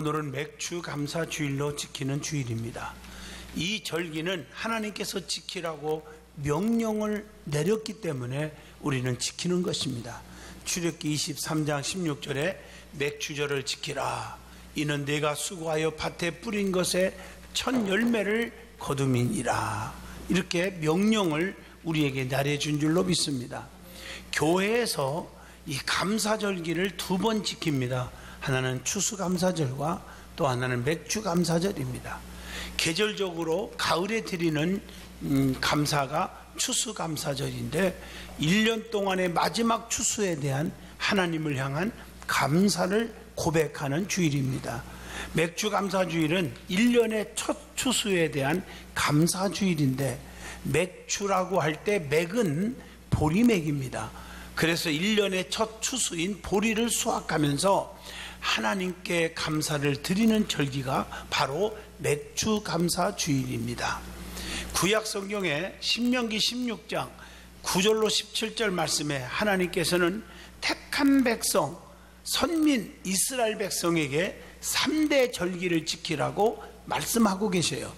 오늘은 맥주 감사 주일로 지키는 주일입니다. 이 절기는 하나님께서 지키라고 명령을 내렸기 때문에 우리는 지키는 것입니다. 출애굽기 23장 16절에 맥주절을 지키라. 이는 내가 수고하여 밭에 뿌린 것에 첫 열매를 거둠이니라. 이렇게 명령을 우리에게 내려준 줄로 믿습니다. 교회에서 이 감사절기를 두 번 지킵니다. 하나는 추수감사절과 또 하나는 맥주감사절입니다. 계절적으로 가을에 드리는 감사가 추수감사절인데 1년 동안의 마지막 추수에 대한 하나님을 향한 감사를 고백하는 주일입니다. 맥주감사주일은 1년의 첫 추수에 대한 감사주일인데 맥주라고 할 때 맥은 보리맥입니다. 그래서 1년의 첫 추수인 보리를 수확하면서 하나님께 감사를 드리는 절기가 바로 맥주감사주일입니다. 구약성경에 신명기 16장 9절로 17절 말씀에 하나님께서는 택한 백성, 선민 이스라엘 백성에게 3대 절기를 지키라고 말씀하고 계셔요.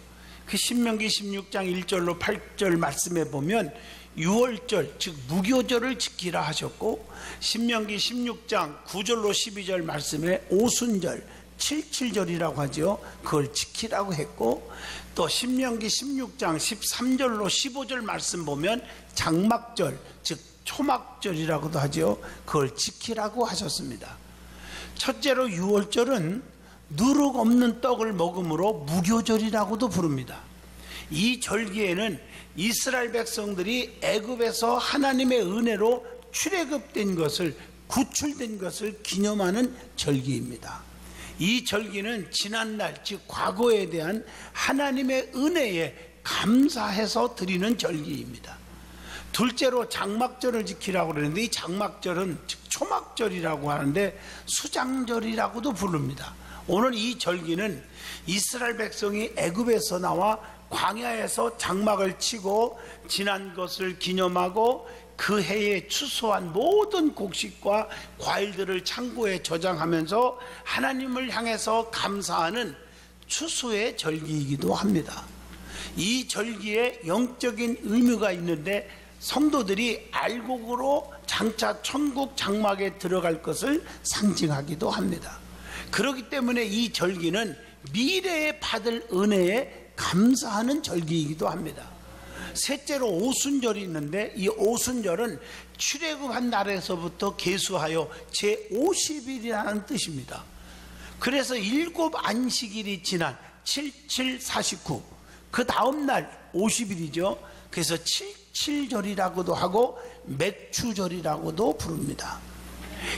그 신명기 16장 1절로 8절 말씀에 보면 6월절 즉 무교절을 지키라 하셨고, 신명기 16장 9절로 12절 말씀에 오순절 77절이라고 하죠. 그걸 지키라고 했고, 또 신명기 16장 13절로 15절 말씀 보면 장막절 즉 초막절이라고도 하죠. 그걸 지키라고 하셨습니다. 첫째로 6월절은 누룩 없는 떡을 먹음으로 무교절이라고도 부릅니다. 이 절기에는 이스라엘 백성들이 애굽에서 하나님의 은혜로 출애굽된 것을, 구출된 것을 기념하는 절기입니다. 이 절기는 지난날 즉 과거에 대한 하나님의 은혜에 감사해서 드리는 절기입니다. 둘째로 장막절을 지키라고 그러는데, 이 장막절은 즉 초막절이라고 하는데 수장절이라고도 부릅니다. 오늘 이 절기는 이스라엘 백성이 애굽에서 나와 광야에서 장막을 치고 지난 것을 기념하고 그 해에 추수한 모든 곡식과 과일들을 창고에 저장하면서 하나님을 향해서 감사하는 추수의 절기이기도 합니다. 이 절기에 영적인 의미가 있는데 성도들이 알곡으로 장차 천국 장막에 들어갈 것을 상징하기도 합니다. 그렇기 때문에 이 절기는 미래에 받을 은혜에 감사하는 절기이기도 합니다. 셋째로 오순절이 있는데, 이 오순절은 출애굽한 날에서부터 계수하여 제50일이라는 뜻입니다. 그래서 7 안식일이 지난 7749, 그 다음 날 50일이죠. 그래서 77절이라고도 하고 맥주절이라고도 부릅니다.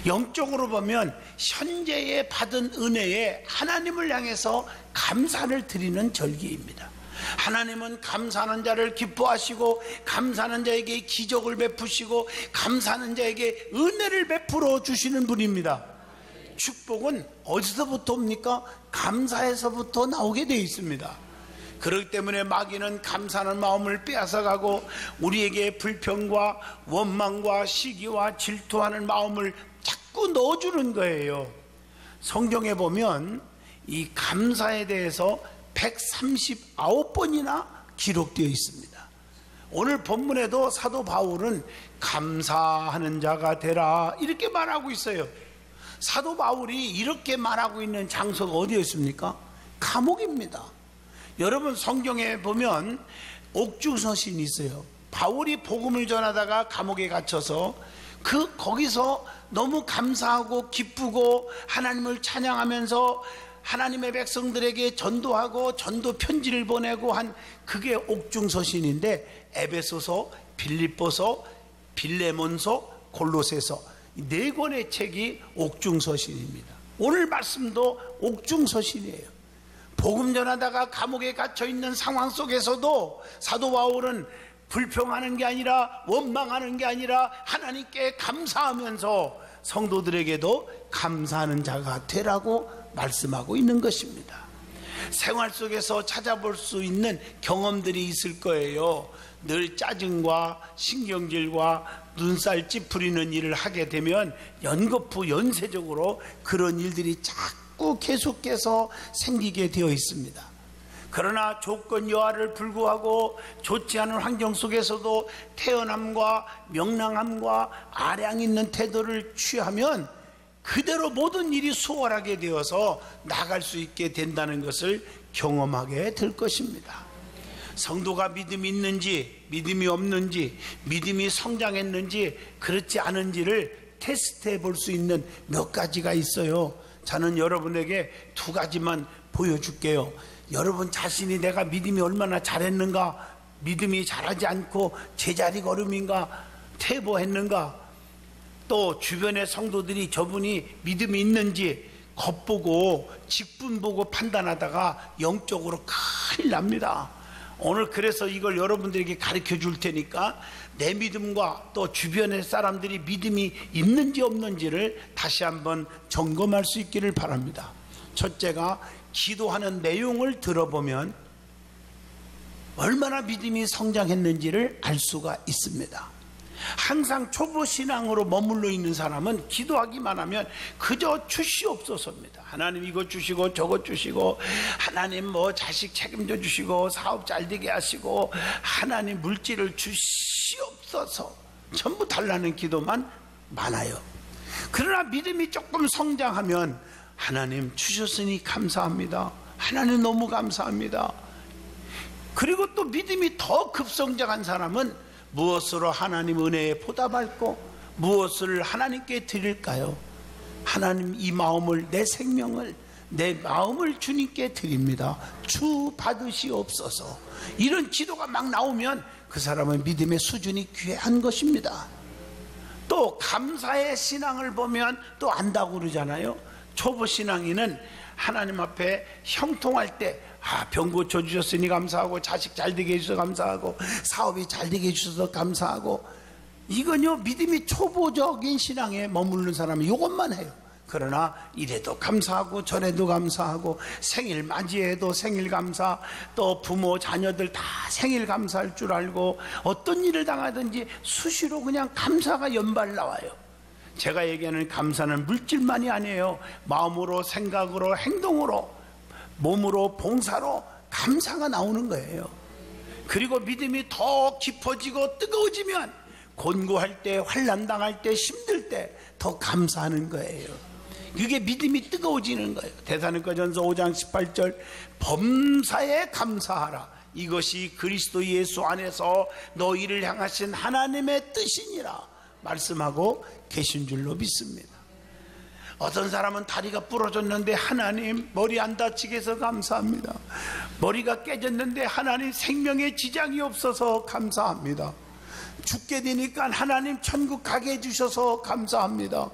영적으로 보면 현재에 받은 은혜에 하나님을 향해서 감사를 드리는 절기입니다. 하나님은 감사하는 자를 기뻐하시고 감사하는 자에게 기적을 베푸시고 감사하는 자에게 은혜를 베풀어 주시는 분입니다. 축복은 어디서부터 옵니까? 감사에서부터 나오게 되어 있습니다. 그렇기 때문에 마귀는 감사하는 마음을 빼앗아가고 우리에게 불평과 원망과 시기와 질투하는 마음을 자꾸 넣어주는 거예요. 성경에 보면 이 감사에 대해서 139번이나 기록되어 있습니다. 오늘 본문에도 사도 바울은 감사하는 자가 되라 이렇게 말하고 있어요. 사도 바울이 이렇게 말하고 있는 장소가 어디였습니까? 감옥입니다. 여러분, 성경에 보면 옥중서신이 있어요. 바울이 복음을 전하다가 감옥에 갇혀서 거기서 너무 감사하고 기쁘고 하나님을 찬양하면서 하나님의 백성들에게 전도하고 전도 편지를 보내고 한 그게 옥중서신인데, 에베소서, 빌립보서, 빌레몬서, 골로새서 이 4권의 책이 옥중서신입니다. 오늘 말씀도 옥중서신이에요. 복음 전하다가 감옥에 갇혀있는 상황 속에서도 사도 바울은 불평하는 게 아니라 원망하는 게 아니라 하나님께 감사하면서 성도들에게도 감사하는 자가 되라고 말씀하고 있는 것입니다. 생활 속에서 찾아볼 수 있는 경험들이 있을 거예요. 늘 짜증과 신경질과 눈살 찌푸리는 일을 하게 되면 연거푸 연쇄적으로 그런 일들이 자꾸 자꾸 계속해서 생기게 되어 있습니다. 그러나 조건 여하를 불구하고 좋지 않은 환경 속에서도 태연함과 명랑함과 아량 있는 태도를 취하면 그대로 모든 일이 수월하게 되어서 나갈 수 있게 된다는 것을 경험하게 될 것입니다. 성도가 믿음이 있는지 믿음이 없는지, 믿음이 성장했는지 그렇지 않은지를 테스트해 볼 수 있는 몇 가지가 있어요. 저는 여러분에게 두 가지만 보여줄게요. 여러분 자신이 내가 믿음이 얼마나 잘했는가, 믿음이 잘하지 않고 제자리 걸음인가, 퇴보했는가, 또 주변의 성도들이 저분이 믿음이 있는지 겉보고 직분 보고 판단하다가 영적으로 큰일 납니다. 오늘 그래서 이걸 여러분들에게 가르쳐 줄 테니까 내 믿음과 또 주변의 사람들이 믿음이 있는지 없는지를 다시 한번 점검할 수 있기를 바랍니다. 첫째가 기도하는 내용을 들어보면 얼마나 믿음이 성장했는지를 알 수가 있습니다. 항상 초보 신앙으로 머물러 있는 사람은 기도하기만 하면 그저 주시옵소서입니다. 하나님 이거 주시고 저거 주시고, 하나님 뭐 자식 책임져 주시고, 사업 잘 되게 하시고, 하나님 물질을 주시옵소서, 전부 달라는 기도만 많아요. 그러나 믿음이 조금 성장하면 하나님 주셨으니 감사합니다, 하나님 너무 감사합니다. 그리고 또 믿음이 더 급성장한 사람은 무엇으로 하나님 은혜에 보답할고 무엇을 하나님께 드릴까요? 하나님 이 마음을, 내 생명을, 내 마음을 주님께 드립니다, 주 받으시옵소서. 이런 기도가 막 나오면 그 사람의 믿음의 수준이 귀한 것입니다. 또 감사의 신앙을 보면 또 안다고 그러잖아요. 초보 신앙인은 하나님 앞에 형통할 때 병 고쳐주셨으니 감사하고, 자식 잘 되게 해주셔서 감사하고, 사업이 잘 되게 해주셔서 감사하고, 이건요 믿음이 초보적인 신앙에 머무르는 사람이 이것만 해요. 그러나 이래도 감사하고 저래도 감사하고, 생일 맞이해도 생일 감사, 또 부모 자녀들 다 생일 감사할 줄 알고, 어떤 일을 당하든지 수시로 그냥 감사가 연발 나와요. 제가 얘기하는 감사는 물질만이 아니에요. 마음으로, 생각으로, 행동으로, 몸으로, 봉사로 감사가 나오는 거예요. 그리고 믿음이 더 깊어지고 뜨거워지면 곤고할 때, 환난 당할 때, 힘들 때 더 감사하는 거예요. 이게 믿음이 뜨거워지는 거예요. 데살로니가전서 5장 18절 범사에 감사하라, 이것이 그리스도 예수 안에서 너희를 향하신 하나님의 뜻이니라 말씀하고 계신 줄로 믿습니다. 어떤 사람은 다리가 부러졌는데 하나님 머리 안 다치게 해서 감사합니다. 머리가 깨졌는데 하나님 생명에 지장이 없어서 감사합니다. 죽게 되니까 하나님 천국 가게 해주셔서 감사합니다.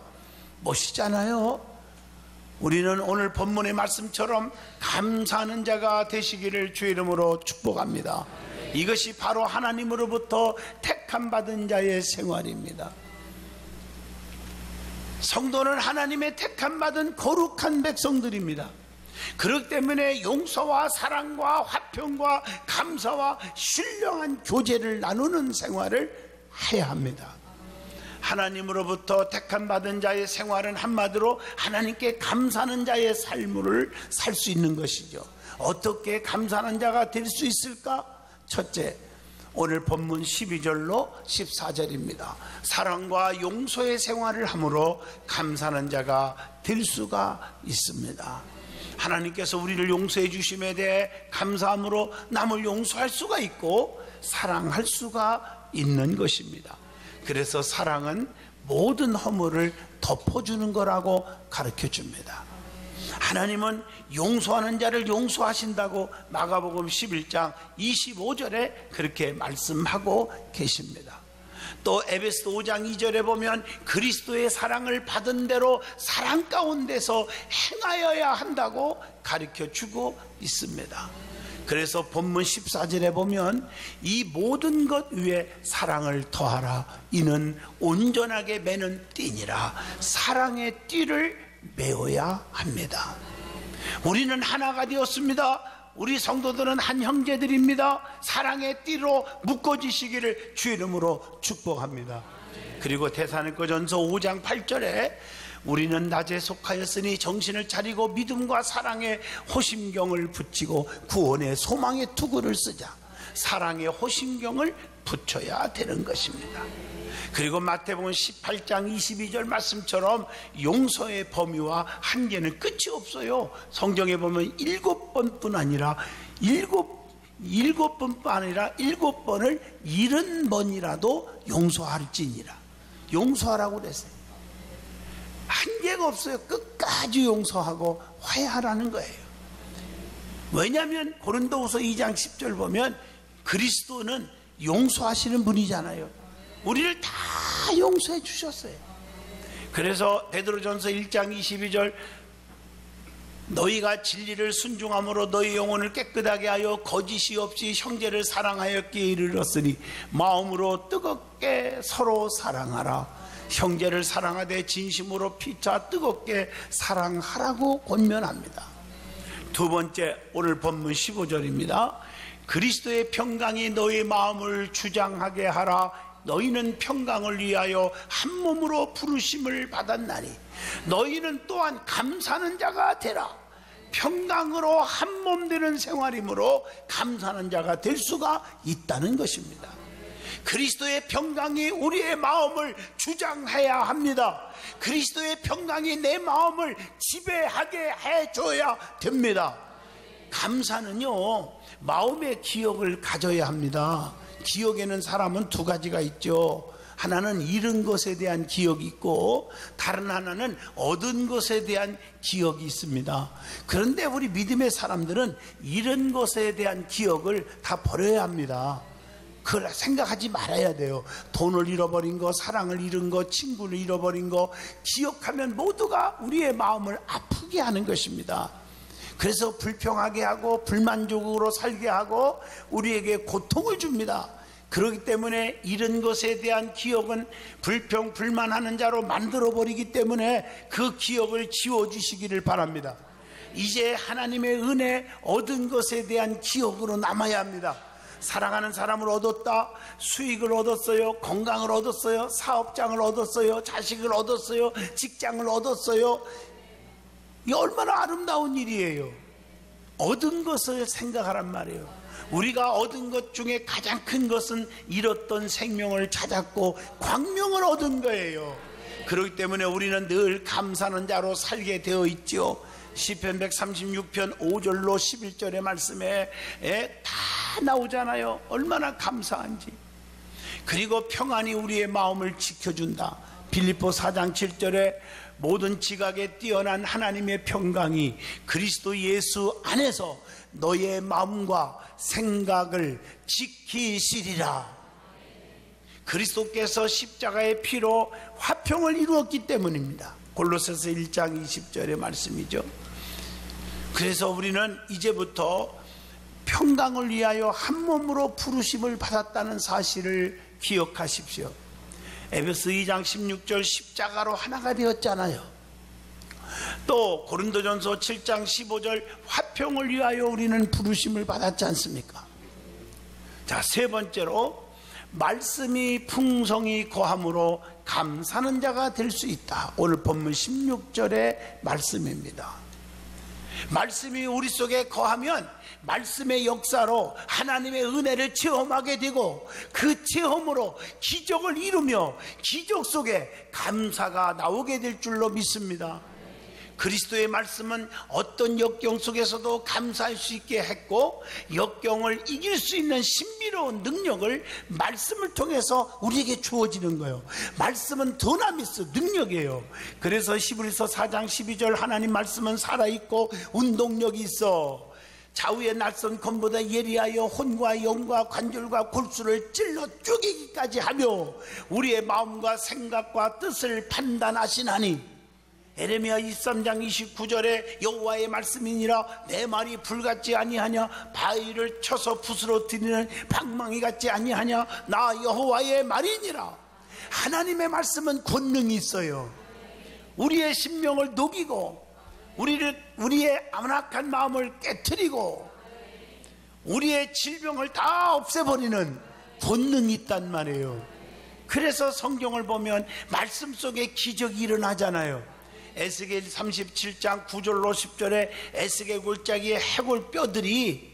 멋있잖아요. 우리는 오늘 본문의 말씀처럼 감사하는 자가 되시기를 주의 이름으로 축복합니다. 이것이 바로 하나님으로부터 택함 받은 자의 생활입니다. 성도는 하나님의 택함 받은 거룩한 백성들입니다. 그렇기 때문에 용서와 사랑과 화평과 감사와 신령한 교제를 나누는 생활을 해야 합니다. 하나님으로부터 택함 받은 자의 생활은 한마디로 하나님께 감사하는 자의 삶을 살 수 있는 것이죠. 어떻게 감사하는 자가 될 수 있을까? 첫째, 오늘 본문 12절로 14절입니다. 사랑과 용서의 생활을 함으로 감사하는 자가 될 수가 있습니다. 하나님께서 우리를 용서해 주심에 대해 감사함으로 남을 용서할 수가 있고 사랑할 수가 있는 것입니다. 그래서 사랑은 모든 허물을 덮어주는 거라고 가르쳐 줍니다. 하나님은 용서하는 자를 용서하신다고 마가복음 11장 25절에 그렇게 말씀하고 계십니다. 또 에베소서 5장 2절에 보면 그리스도의 사랑을 받은 대로 사랑 가운데서 행하여야 한다고 가르쳐 주고 있습니다. 그래서 본문 14절에 보면 이 모든 것 위에 사랑을 더하라, 이는 온전하게 매는 띠니라. 사랑의 띠를 메워야 합니다. 우리는 하나가 되었습니다. 우리 성도들은 한 형제들입니다. 사랑의 띠로 묶어지시기를 주 이름으로 축복합니다. 그리고 데살로니가전서 5장 8절에 우리는 낮에 속하였으니 정신을 차리고 믿음과 사랑의 호심경을 붙이고 구원의 소망의 투구를 쓰자. 사랑의 호심경을 붙여야 되는 것입니다. 그리고 마태복음 18장 22절 말씀처럼 용서의 범위와 한계는 끝이 없어요. 성경에 보면 7번뿐 아니라 7번뿐 아니라 7번을 70번이라도 용서할지니라. 용서하라고 그랬어요. 한계가 없어요. 끝까지 용서하고 화해하라는 거예요. 왜냐하면 고린도후서 2장 10절 보면 그리스도는 용서하시는 분이잖아요. 우리를 다 용서해 주셨어요. 그래서 베드로전서 1장 22절 너희가 진리를 순종함으로 너희 영혼을 깨끗하게 하여 거짓이 없이 형제를 사랑하였기에 이르렀으니 마음으로 뜨겁게 서로 사랑하라. 형제를 사랑하되 진심으로 피차 뜨겁게 사랑하라고 권면합니다. 두 번째, 오늘 본문 15절입니다. 그리스도의 평강이 너희 마음을 주장하게 하라. 너희는 평강을 위하여 한 몸으로 부르심을 받았나니 너희는 또한 감사하는 자가 되라. 평강으로 한 몸 되는 생활이므로 감사하는 자가 될 수가 있다는 것입니다. 그리스도의 평강이 우리의 마음을 주장해야 합니다. 그리스도의 평강이 내 마음을 지배하게 해줘야 됩니다. 감사는요, 마음의 기억을 가져야 합니다. 기억에는 사람은 두 가지가 있죠. 하나는 잃은 것에 대한 기억이 있고 다른 하나는 얻은 것에 대한 기억이 있습니다. 그런데 우리 믿음의 사람들은 잃은 것에 대한 기억을 다 버려야 합니다. 그걸 생각하지 말아야 돼요. 돈을 잃어버린 거, 사랑을 잃은 거, 친구를 잃어버린 거 기억하면 모두가 우리의 마음을 아프게 하는 것입니다. 그래서 불평하게 하고 불만족으로 살게 하고 우리에게 고통을 줍니다. 그렇기 때문에 잃은 것에 대한 기억은 불평 불만하는 자로 만들어버리기 때문에 그 기억을 지워주시기를 바랍니다. 이제 하나님의 은혜 얻은 것에 대한 기억으로 남아야 합니다. 사랑하는 사람을 얻었다, 수익을 얻었어요, 건강을 얻었어요, 사업장을 얻었어요, 자식을 얻었어요, 직장을 얻었어요. 이게 얼마나 아름다운 일이에요. 얻은 것을 생각하란 말이에요. 우리가 얻은 것 중에 가장 큰 것은 잃었던 생명을 찾았고 광명을 얻은 거예요. 그렇기 때문에 우리는 늘 감사하는 자로 살게 되어 있죠. 시편 136편 5절로 11절의 말씀에 다 나오잖아요. 얼마나 감사한지. 그리고 평안이 우리의 마음을 지켜준다. 빌립보 4장 7절에 모든 지각에 뛰어난 하나님의 평강이 그리스도 예수 안에서 너의 마음과 생각을 지키시리라. 그리스도께서 십자가의 피로 화평을 이루었기 때문입니다. 골로새서 1장 20절의 말씀이죠. 그래서 우리는 이제부터 평강을 위하여 한 몸으로 부르심을 받았다는 사실을 기억하십시오. 에베소 2장 16절 십자가로 하나가 되었잖아요. 또 고린도전서 7장 15절 화평을 위하여 우리는 부르심을 받았지 않습니까? 자, 세 번째로 말씀이 풍성히 거함으로 감사하는 자가 될 수 있다. 오늘 본문 16절의 말씀입니다. 말씀이 우리 속에 거하면 말씀의 역사로 하나님의 은혜를 체험하게 되고 그 체험으로 기적을 이루며 기적 속에 감사가 나오게 될 줄로 믿습니다. 그리스도의 말씀은 어떤 역경 속에서도 감사할 수 있게 했고 역경을 이길 수 있는 신비로운 능력을 말씀을 통해서 우리에게 주어지는 거예요. 말씀은 더나미스 능력이에요. 그래서 히브리서 4장 12절 하나님 말씀은 살아있고 운동력이 있어 좌우의 낯선 검보다 예리하여 혼과 영과 관절과 골수를 찔러 쪼개기까지 하며 우리의 마음과 생각과 뜻을 판단하시나니. 에레미야 23장 29절에 여호와의 말씀이니라 내 말이 불같지 아니하냐 바위를 쳐서 붓으로 들이는 방망이 같지 아니하냐 나 여호와의 말이니라. 하나님의 말씀은 권능이 있어요. 우리의 심령을 녹이고 우리의 암락한 마음을 깨트리고 우리의 질병을 다 없애버리는 권능이 있단 말이에요. 그래서 성경을 보면 말씀 속에 기적이 일어나잖아요. 에스겔 37장 9절로 10절에 에스겔 골짜기의 해골 뼈들이,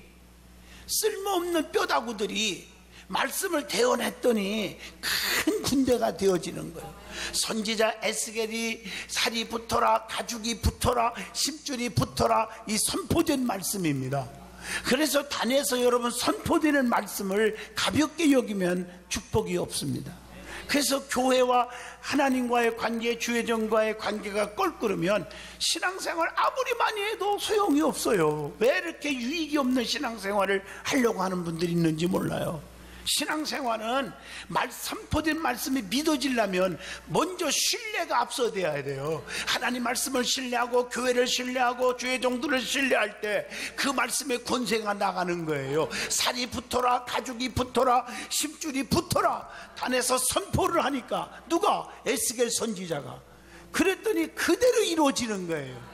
쓸모없는 뼈다구들이 말씀을 대언했더니 큰 군대가 되어지는 거예요. 선지자 에스겔이 살이 붙어라, 가죽이 붙어라, 심줄이 붙어라, 이 선포된 말씀입니다. 그래서 단에서 여러분 선포되는 말씀을 가볍게 여기면 축복이 없습니다. 그래서 교회와 하나님과의 관계, 주의정과의 관계가 껄끄르면 신앙생활 아무리 많이 해도 소용이 없어요. 왜 이렇게 유익이 없는 신앙생활을 하려고 하는 분들이 있는지 몰라요. 신앙생활은 선포된 말씀이 믿어지려면 먼저 신뢰가 앞서돼야 돼요. 하나님 말씀을 신뢰하고 교회를 신뢰하고 주의 종들을 신뢰할 때 그 말씀의 권세가 나가는 거예요. 살이 붙어라, 가죽이 붙어라, 심줄이 붙어라, 단에서 선포를 하니까 누가? 에스겔 선지자가. 그랬더니 그대로 이루어지는 거예요.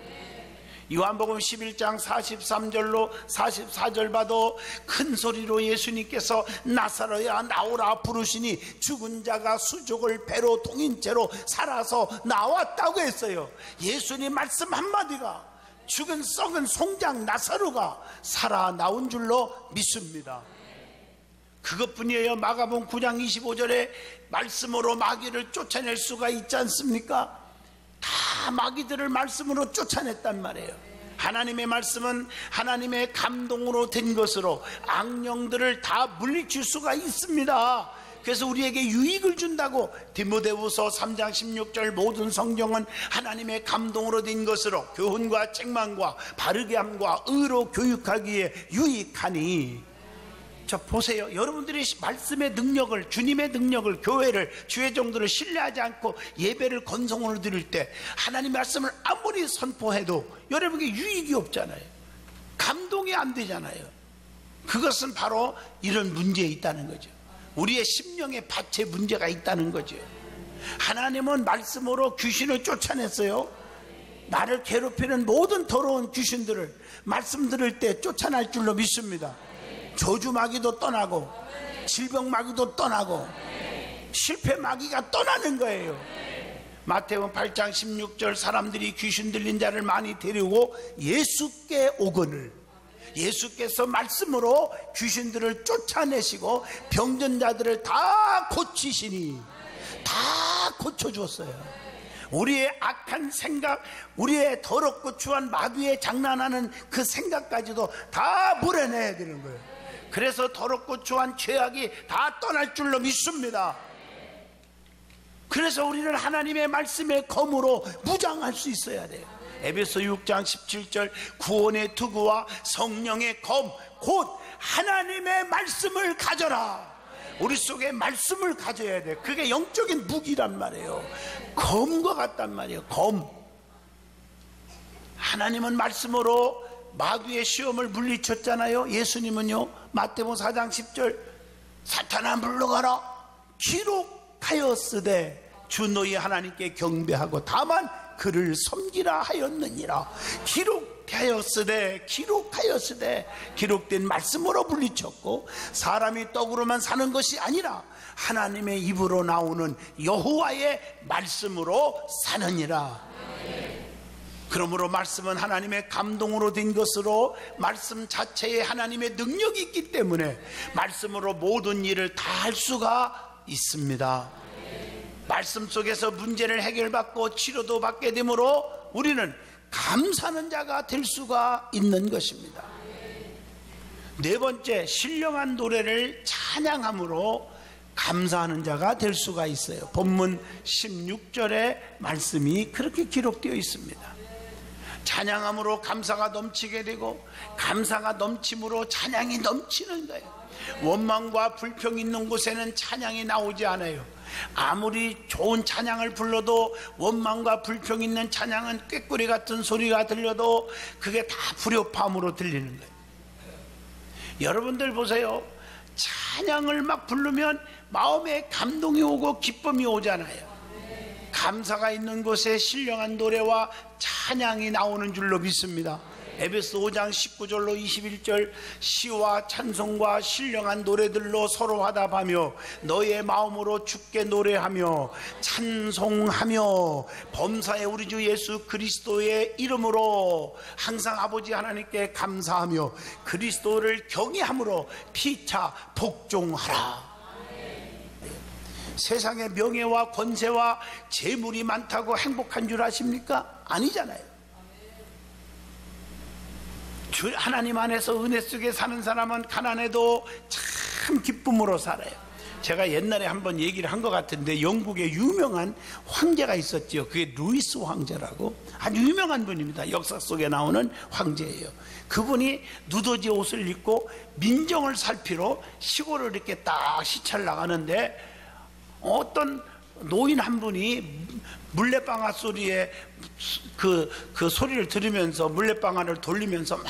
요한복음 11장 43절로 44절 봐도 큰 소리로 예수님께서 나사로야 나오라 부르시니 죽은 자가 수족을 배로 동인 채로 살아서 나왔다고 했어요. 예수님 말씀 한마디가 죽은 썩은 송장 나사로가 살아 나온 줄로 믿습니다. 그것뿐이에요. 마가복음 9장 25절에 말씀으로 마귀를 쫓아낼 수가 있지 않습니까? 다 마귀들을 말씀으로 쫓아냈단 말이에요. 하나님의 말씀은 하나님의 감동으로 된 것으로 악령들을 다 물리칠 수가 있습니다. 그래서 우리에게 유익을 준다고 디모데후서 3장 16절 모든 성경은 하나님의 감동으로 된 것으로 교훈과 책망과 바르게 함과 의로 교육하기에 유익하니. 자 보세요. 여러분들이 말씀의 능력을, 주님의 능력을, 교회를, 주의 종들을 신뢰하지 않고 예배를 건성으로 드릴 때 하나님 말씀을 아무리 선포해도 여러분에게 유익이 없잖아요. 감동이 안 되잖아요. 그것은 바로 이런 문제에 있다는 거죠. 우리의 심령의 밭에 문제가 있다는 거죠. 하나님은 말씀으로 귀신을 쫓아냈어요. 나를 괴롭히는 모든 더러운 귀신들을 말씀 들을 때 쫓아날 줄로 믿습니다. 저주 마귀도 떠나고 질병 마귀도 떠나고 실패 마귀가 떠나는 거예요. 마태복음 8장 16절 사람들이 귀신 들린 자를 많이 데리고 예수께 오거늘, 예수께서 말씀으로 귀신들을 쫓아내시고 병든 자들을 다 고치시니, 다 고쳐주었어요. 우리의 악한 생각, 우리의 더럽고 추한 마귀에 장난하는 그 생각까지도 다 물어내야 되는 거예요. 그래서 더럽고 추한 죄악이 다 떠날 줄로 믿습니다. 그래서 우리는 하나님의 말씀의 검으로 무장할 수 있어야 돼요. 에베소 6장 17절 구원의 투구와 성령의 검 곧 하나님의 말씀을 가져라. 우리 속에 말씀을 가져야 돼. 그게 영적인 무기란 말이에요. 검과 같단 말이에요. 검. 하나님은 말씀으로 마귀의 시험을 물리쳤잖아요. 예수님은요 마태복음 4장 10절 사탄아 물러가라 기록하였으되 주 너희 하나님께 경배하고 다만 그를 섬기라 하였느니라. 기록하였으되 기록된 말씀으로 물리쳤고 사람이 떡으로만 사는 것이 아니라 하나님의 입으로 나오는 여호와의 말씀으로 사느니라. 그러므로 말씀은 하나님의 감동으로 된 것으로 말씀 자체에 하나님의 능력이 있기 때문에 말씀으로 모든 일을 다 할 수가 있습니다. 말씀 속에서 문제를 해결받고 치료도 받게 되므로 우리는 감사하는 자가 될 수가 있는 것입니다. 네 번째, 신령한 노래를 찬양함으로 감사하는 자가 될 수가 있어요. 본문 16절의 말씀이 그렇게 기록되어 있습니다. 찬양함으로 감사가 넘치게 되고 감사가 넘침으로 찬양이 넘치는 거예요. 원망과 불평이 있는 곳에는 찬양이 나오지 않아요. 아무리 좋은 찬양을 불러도 원망과 불평이 있는 찬양은 꾀꼬리 같은 소리가 들려도 그게 다 불협화음으로 들리는 거예요. 여러분들 보세요. 찬양을 막 부르면 마음에 감동이 오고 기쁨이 오잖아요. 감사가 있는 곳에 신령한 노래와 찬양이 나오는 줄로 믿습니다. 에베소 5장 19절로 21절 시와 찬송과 신령한 노래들로 서로 화답하며 너의 마음으로 주께 노래하며 찬송하며 범사의 우리 주 예수 그리스도의 이름으로 항상 아버지 하나님께 감사하며 그리스도를 경외함으로 피차 복종하라. 세상에 명예와 권세와 재물이 많다고 행복한 줄 아십니까? 아니잖아요. 하나님 안에서 은혜 속에 사는 사람은 가난해도 참 기쁨으로 살아요. 제가 옛날에 한번 얘기를 한 것 같은데 영국에 유명한 황제가 있었죠. 그게 루이스 황제라고 아주 유명한 분입니다. 역사 속에 나오는 황제예요. 그분이 누더지 옷을 입고 민정을 살피러 시골을 이렇게 딱 시찰 나가는데 어떤 노인 한 분이 물레방아 소리에 그 소리를 들으면서 물레방아를 돌리면서 막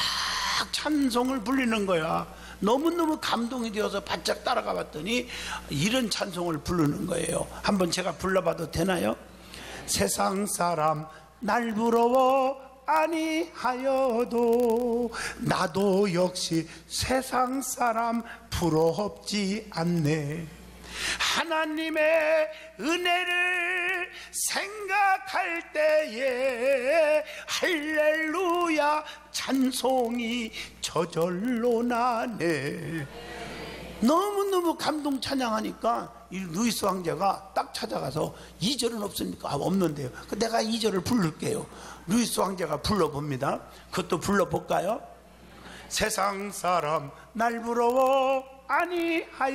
찬송을 부르는 거야. 너무너무 감동이 되어서 바짝 따라가 봤더니 이런 찬송을 부르는 거예요. 한번 제가 불러봐도 되나요? 세상 사람 날 부러워 아니하여도 나도 역시 세상 사람 부럽지 않네. 하나님의 은혜를 생각할 때에 할렐루야 찬송이 저절로 나네. 너무너무 감동 찬양하니까 이 루이스 황제가 딱 찾아가서 2절은 없습니까? 없는데요. 내가 2절을 부를게요. 루이스 황제가 불러봅니다. 그것도 불러볼까요? 세상 사람 날 부러워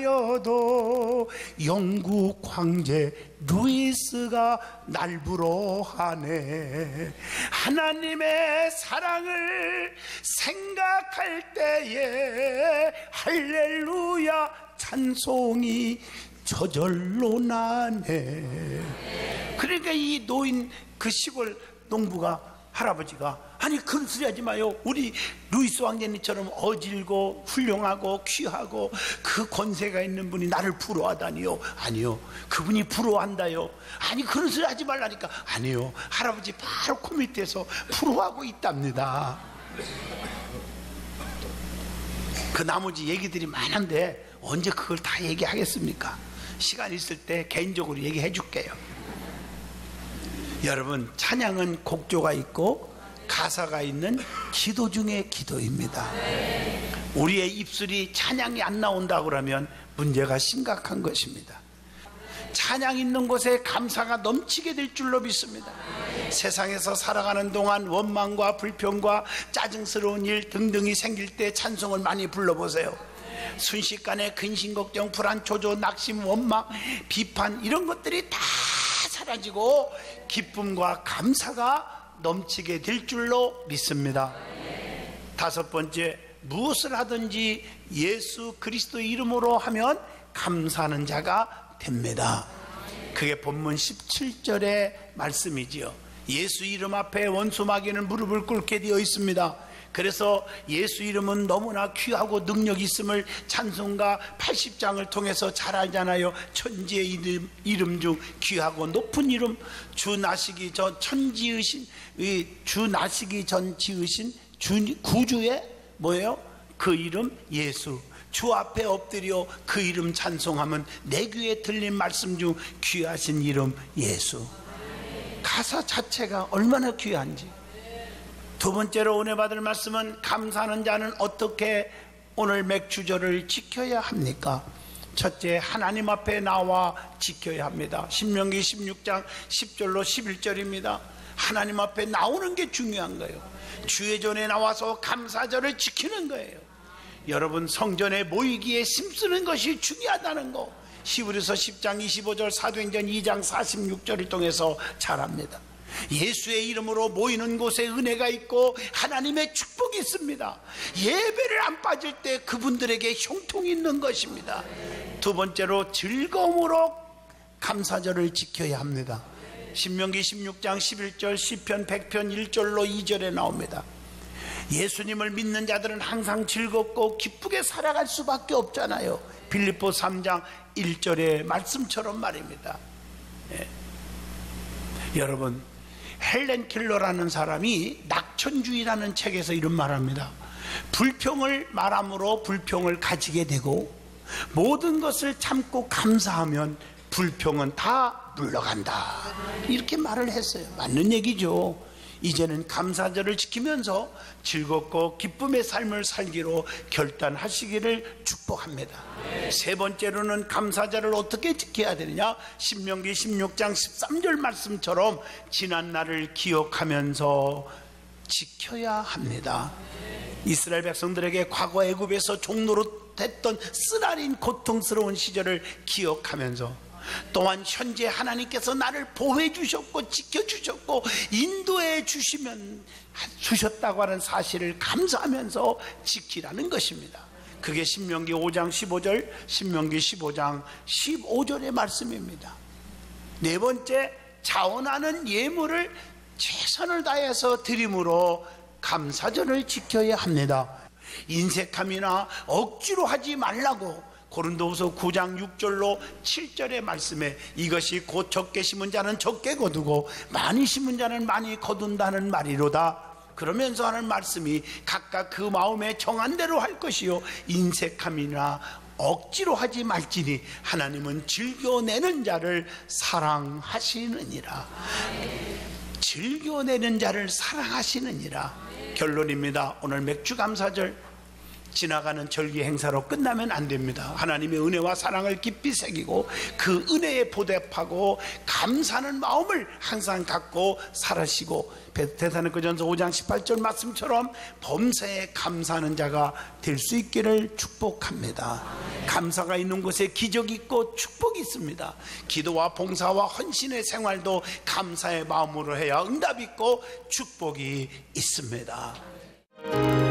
아니하여도 영국 황제 루이스가 날 부러하네. 하나님의 사랑을 생각할 때에 할렐루야 찬송이 저절로 나네. 그러니까 이 노인 그 시골 농부가 할아버지가 아니 그런 소리 하지 마요. 우리 루이스 왕자님처럼 어질고 훌륭하고 귀하고 그 권세가 있는 분이 나를 부러워하다니요. 아니요, 그분이 부러워한다요. 아니 그런 소리 하지 말라니까. 아니요, 할아버지 바로 그 밑에서 부러워하고 있답니다. 그 나머지 얘기들이 많은데 언제 그걸 다 얘기하겠습니까? 시간 있을 때 개인적으로 얘기해 줄게요. 여러분, 찬양은 곡조가 있고 가사가 있는 기도 중에 기도입니다. 우리의 입술이 찬양이 안 나온다 그러면 문제가 심각한 것입니다. 찬양 있는 곳에 감사가 넘치게 될 줄로 믿습니다. 세상에서 살아가는 동안 원망과 불평과 짜증스러운 일 등등이 생길 때 찬송을 많이 불러보세요. 순식간에 근심, 걱정, 불안, 조조, 낙심, 원망, 비판 이런 것들이 다 사라지고 기쁨과 감사가 넘치게 될 줄로 믿습니다. 다섯 번째, 무엇을 하든지 예수 그리스도 이름으로 하면 감사하는 자가 됩니다. 그게 본문 17절의 말씀이지요. 예수 이름 앞에 원수 마귀는 무릎을 꿇게 되어 있습니다. 그래서 예수 이름은 너무나 귀하고 능력 있음을 찬송가 80장을 통해서 잘 알잖아요. 천지의 이름 중 귀하고 높은 이름, 주 나시기 전 천지으신, 주 나시기 전 지으신 구주의 뭐예요? 그 이름 예수. 주 앞에 엎드려 그 이름 찬송하면 내 귀에 들린 말씀 중 귀하신 이름 예수. 가사 자체가 얼마나 귀한지. 두 번째로 은혜 받을 말씀은 감사하는 자는 어떻게 오늘 맥주절을 지켜야 합니까? 첫째, 하나님 앞에 나와 지켜야 합니다. 신명기 16장 10절로 11절입니다. 하나님 앞에 나오는 게 중요한 거예요. 주의 전에 나와서 감사절을 지키는 거예요. 여러분, 성전에 모이기에 힘쓰는 것이 중요하다는 거 히브리서 10장 25절, 사도행전 2장 46절을 통해서 잘 압니다. 예수의 이름으로 모이는 곳에 은혜가 있고 하나님의 축복이 있습니다. 예배를 안 빠질 때 그분들에게 형통이 있는 것입니다. 두 번째로 즐거움으로 감사절을 지켜야 합니다. 신명기 16장 11절, 시편 100편 1절로 2절에 나옵니다. 예수님을 믿는 자들은 항상 즐겁고 기쁘게 살아갈 수밖에 없잖아요. 빌립보 3장 1절의 말씀처럼 말입니다. 여러분, 헬렌 켈러라는 사람이 낙천주의라는 책에서 이런 말합니다. 불평을 말함으로 불평을 가지게 되고 모든 것을 참고 감사하면 불평은 다 물러간다. 이렇게 말을 했어요. 맞는 얘기죠. 이제는 감사절을 지키면서 즐겁고 기쁨의 삶을 살기로 결단하시기를 축복합니다. 세 번째로는 감사절을 어떻게 지켜야 되느냐? 신명기 16장 13절 말씀처럼 지난 날을 기억하면서 지켜야 합니다. 이스라엘 백성들에게 과거 애굽에서 종노릇 했던 쓰라린 고통스러운 시절을 기억하면서 또한 현재 하나님께서 나를 보호해 주셨고 지켜주셨고 인도해 주셨다고 하는 사실을 감사하면서 지키라는 것입니다. 그게 신명기 5장 15절, 신명기 15장 15절의 말씀입니다. 네 번째, 자원하는 예물을 최선을 다해서 드림으로 감사절을 지켜야 합니다. 인색함이나 억지로 하지 말라고 고린도후서 9장 6절로 7절의 말씀에 이것이 곧 적게 심은 자는 적게 거두고 많이 심은 자는 많이 거둔다는 말이로다. 그러면서 하는 말씀이 각각 그 마음에 정한 대로 할 것이요 인색함이나 억지로 하지 말지니 하나님은 즐겨내는 자를 사랑하시느니라. 즐겨내는 자를 사랑하시느니라. 결론입니다. 오늘 맥주감사절 지나가는 절기 행사로 끝나면 안 됩니다. 하나님의 은혜와 사랑을 깊이 새기고 그 은혜에 보답하고 감사하는 마음을 항상 갖고 살으시고 데살로니가전서 5장 18절 말씀처럼 범사에 감사하는 자가 될 수 있기를 축복합니다. 감사가 있는 곳에 기적이 있고 축복이 있습니다. 기도와 봉사와 헌신의 생활도 감사의 마음으로 해야 응답이 있고 축복이 있습니다.